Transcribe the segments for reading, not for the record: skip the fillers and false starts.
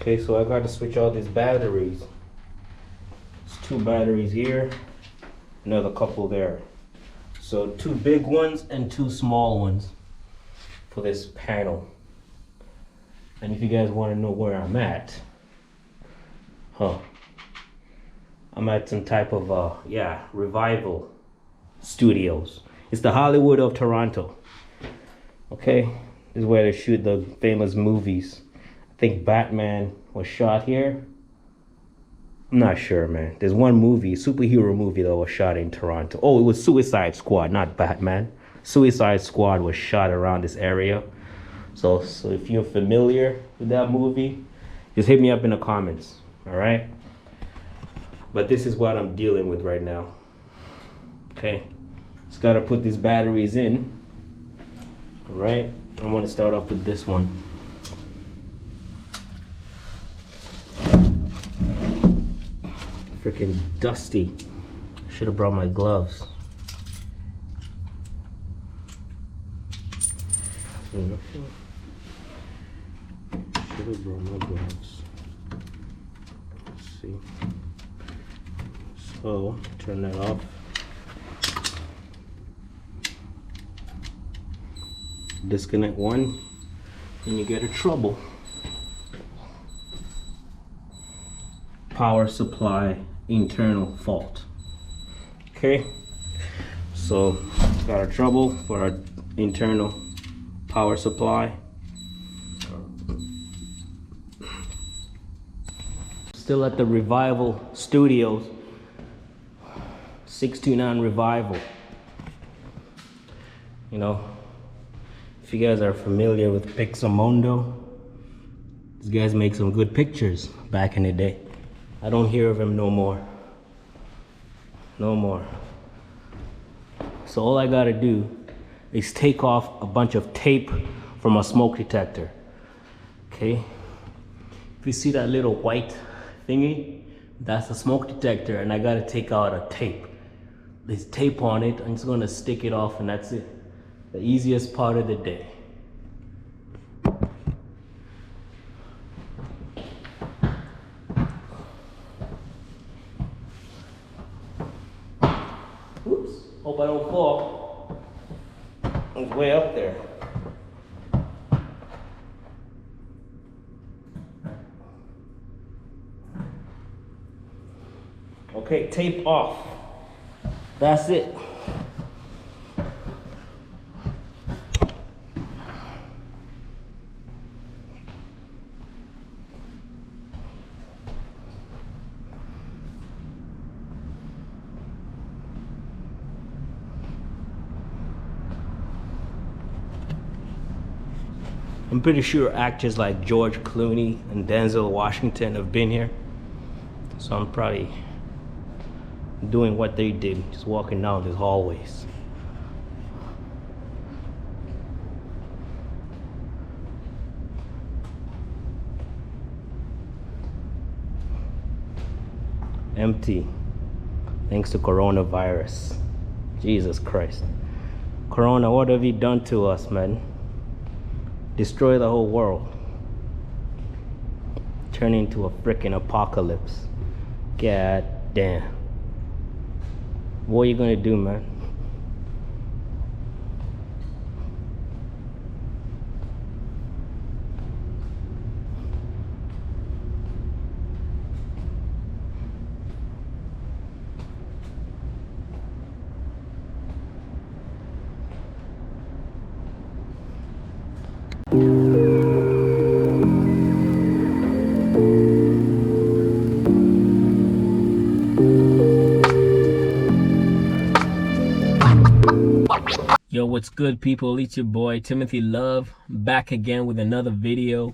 Okay, so I got to switch out these batteries. There's 2 batteries here, another couple there. So 2 big ones and 2 small ones for this panel. And if you guys want to know where I'm at, I'm at some type of Revival Studios. It's the Hollywood of Toronto. Okay, this is where they shoot the famous movies. I think Batman was shot here. I'm not sure, man. There's one movie, superhero movie, that was shot in Toronto. Oh, it was Suicide Squad, not Batman. Suicide Squad was shot around this area. So if you're familiar with that movie, just hit me up in the comments, all right? But this is what I'm dealing with right now. Okay, just gotta put these batteries in. All right, I'm gonna start off with this one. Freaking dusty. Should have brought my gloves. Should have brought my gloves. Let's see. So turn that off. Disconnect one, and you get a trouble. Power supply internal fault. Okay, so got a trouble for our internal power supply. Still at the Revival Studios, 629 Revival. You know, if you guys are familiar with Pixamondo, these guys make some good pictures back in the day. I don't hear of him no more. No more. So all I gotta do is take off a bunch of tape from a smoke detector. Okay? If you see that little white thingy, that's a smoke detector, and I gotta take out a tape. There's tape on it. I'm just gonna stick it off, and that's it. The easiest part of the day. Oops, hope I don't fall. It's way up there. Okay, tape off. That's it. I'm pretty sure actors like George Clooney and Denzel Washington have been here. So I'm probably doing what they did, just walking down these hallways. Empty, thanks to coronavirus. Jesus Christ. Corona, what have you done to us, man? Destroy the whole world. Turn into a freaking apocalypse. God damn. What are you gonna do, man? Yo, what's good, people? It's your boy Timothy Love, back again with another video.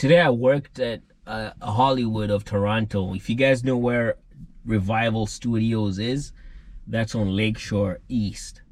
Today I worked at Hollywood of Toronto. If you guys know where Revival Studios is, that's on Lakeshore East.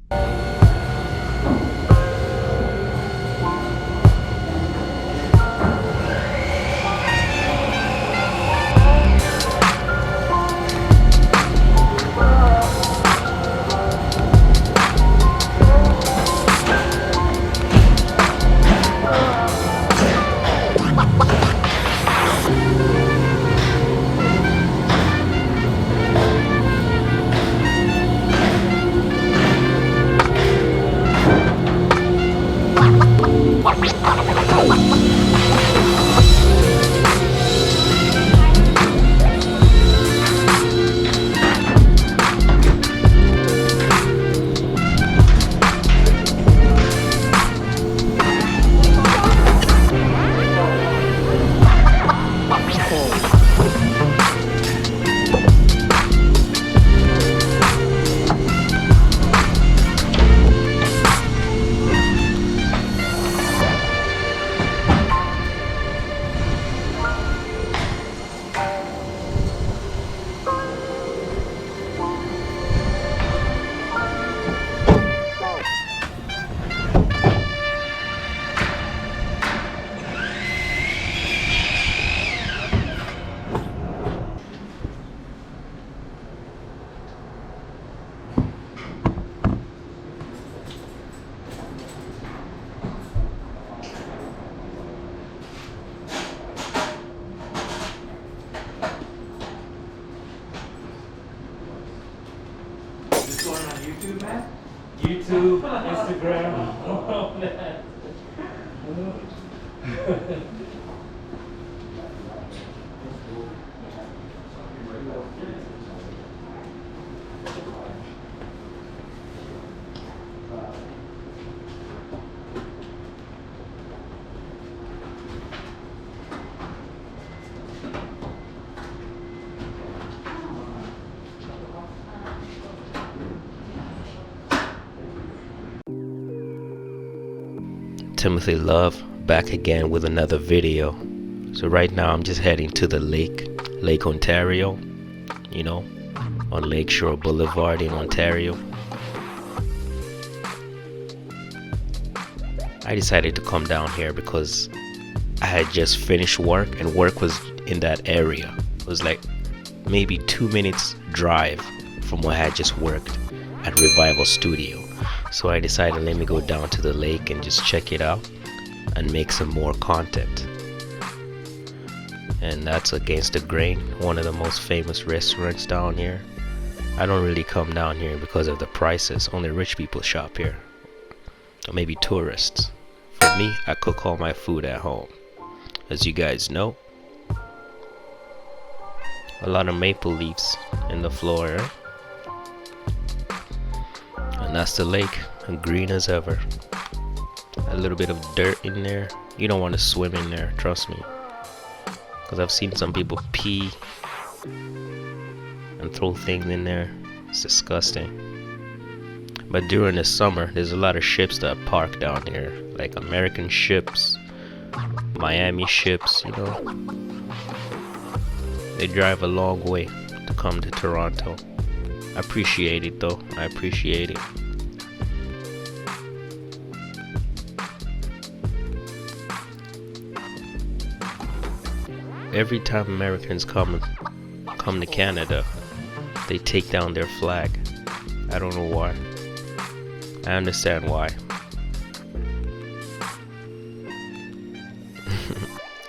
YouTube, man? YouTube, Instagram, all that. Timothy Love back again with another video. So right now I'm just heading to the Lake Ontario, you know, on Lakeshore Boulevard in Ontario. I decided to come down here because I had just finished work and work was in that area. It was like maybe 2 minutes drive from where I had just worked at Revival Studio. So I decided, let me go down to the lake and just check it out and make some more content. And that's Against the Grain, one of the most famous restaurants down here. I don't really come down here because of the prices. Only rich people shop here, or maybe tourists. For me, I cook all my food at home. As you guys know, a lot of maple leaves in the floor, right? And that's the lake, and green as ever. A little bit of dirt in there. You don't want to swim in there, trust me. Because I've seen some people pee and throw things in there. It's disgusting. But during the summer, there's a lot of ships that park down here. Like American ships, Miami ships, you know. They drive a long way to come to Toronto. I appreciate it though, I appreciate it. Every time Americans come to Canada, they take down their flag. I don't know why. I understand why.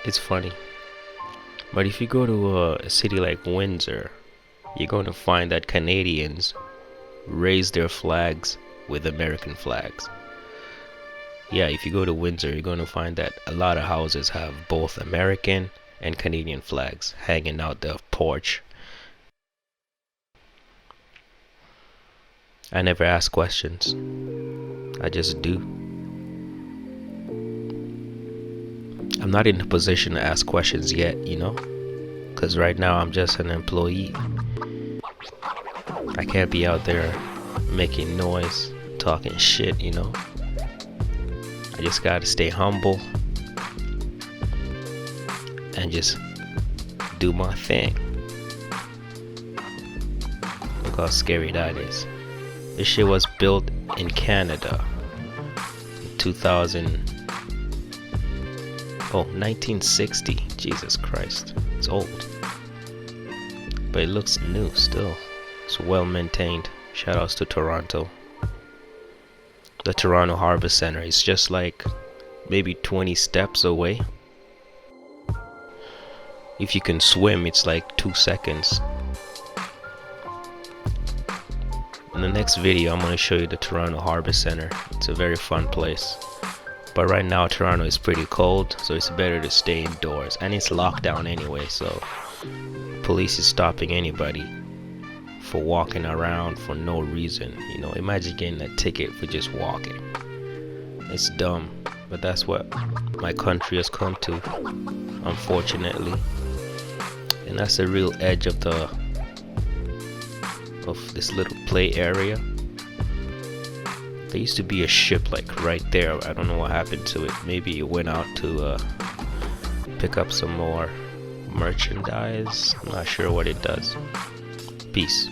It's funny. But if you go to a city like Windsor, you're going to find that Canadians raise their flags with American flags. Yeah, if you go to Windsor, you're going to find that a lot of houses have both American and Canadian flags hanging out the porch. I never ask questions. I just do. I'm not in a position to ask questions yet, you know? Because right now I'm just an employee. I can't be out there making noise, talking shit, you know? I just gotta stay humble and just do my thing. Look how scary that is. This shit was built in Canada in 1960. Jesus Christ, it's old, but it looks new still. It's well maintained. Shout outs to Toronto. The Toronto Harbor Center is just like maybe 20 steps away. If you can swim, it's like 2 seconds. In the next video, I'm going to show you the Toronto Harbor Center. It's a very fun place. But right now, Toronto is pretty cold, so it's better to stay indoors. And it's locked down anyway, so police is stopping anybody for walking around for no reason. You know, imagine getting a ticket for just walking. It's dumb, but that's what my country has come to, unfortunately. And that's the real edge of this little play area. There used to be a ship like right there. I don't know what happened to it. Maybe it went out to pick up some more merchandise. I'm not sure what it does. Peace.